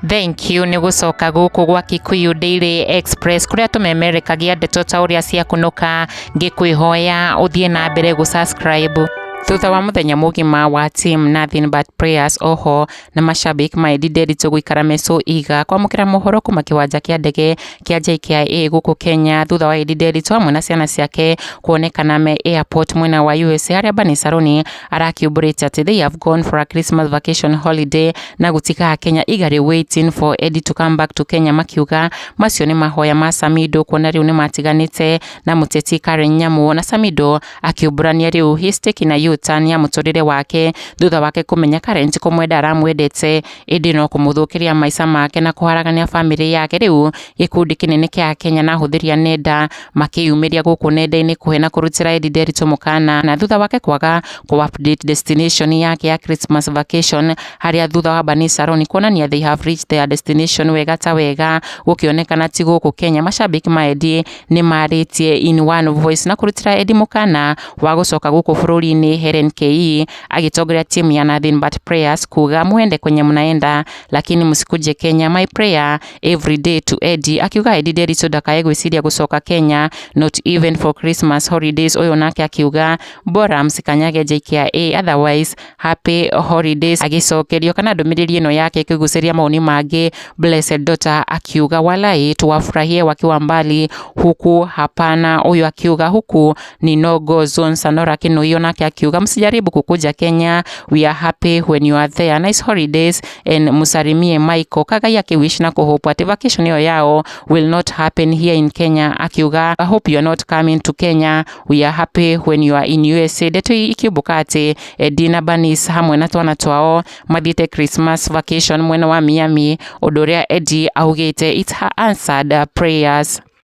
Thank you nĩ gũcoka gũkũ gwa Kikuyu Daily Express kuria tũmemerekagia ndeto ta ũrĩa cia kũnoka, ngĩkwĩhoya ũthiĩ na mbere gũ-subscribe. Thutha wa mũthenya mũgima wa team Nothing But Prayers, oho na mashabiki maedinderitwo gũikara meco iga kwamũkĩra mohoro kuma kĩwanja kĩa ndege kĩa JKIA gũkũ Kenya thutha wa edinderitwo hamwe na ciana ciake kuonekana me airport mwena wa USA harĩa Bani Saroni arakiumbũrĩte atĩ they have gone for a Christmas vacation holiday na gũtikaga Kenya eagerly waiting for Eddie to come back to Kenya, makiuga macio nĩ mahoya ma Samido kuona rĩu nĩ matiganĩte na mũteti Karen Nyamu, na Samido akiumbũrania rĩu he's taking a U-turn ya mũtũrĩre wake thutha wake kũmenya Karen ti kũmwenda aramwendete ĩndĩ no kũmũthũkĩria maica make na kũharagania famĩlĩ yake. Rĩu gĩkundi kĩnene kĩa Kenya na ahũthĩri a nenda makĩyumĩria gũkũ nenda-inĩ kũhe na kũrutĩra Eddie Nderitu mũkana na thutha wake kwaga ku-update destination yake ya Christmas vacation, harĩa thutha wa Bani Saroni kuonania they have reached their destination wega ta wega gũkĩonekana ti gũkũ Kenya. Mashabiki ma Eddie nĩ marĩtie in one voice na kũrutĩra Eddie mũkana wa gũcoka gũkũ bũrũri-inĩ. Helen KE agitongoria timu ya Nothing But Prayers kuga muende kwenye mnaenda lakini msikuje Kenya, my prayer every day to Eddie, akiuga Eddie Nderitu ndakae gwĩciria gũcoka Kenya not even for Christmas holidays. Ũyũ nake akiuga bora msikanyage JKIA otherwise happy holidays. Agicokerio kana ndũmĩrĩri ĩno yake ikĩgucĩria maoni mangĩ, Blessed Daughter akiuga walai tuwafurahie wakiwa mbali huku hapana. Ũyũ akiuga huku ni no go zone. Sanora Kinuthia nake akiuga msijaribu kukuja Kenya, we are happy when you are there, nice holidays and musalimie Michael. Kagai akiwish na kuhope ati vacation hiyo yao will not happen here in Kenya, akiuga I hope you are not coming to Kenya, we are happy when you are in USA. Ndeto ikiubuka ati Eddie na Banis hamwe na twana twao mathiĩte Christmas vacation mwena wa Miami, ũndũ ũrĩa Eddie augĩte it's her answered prayers.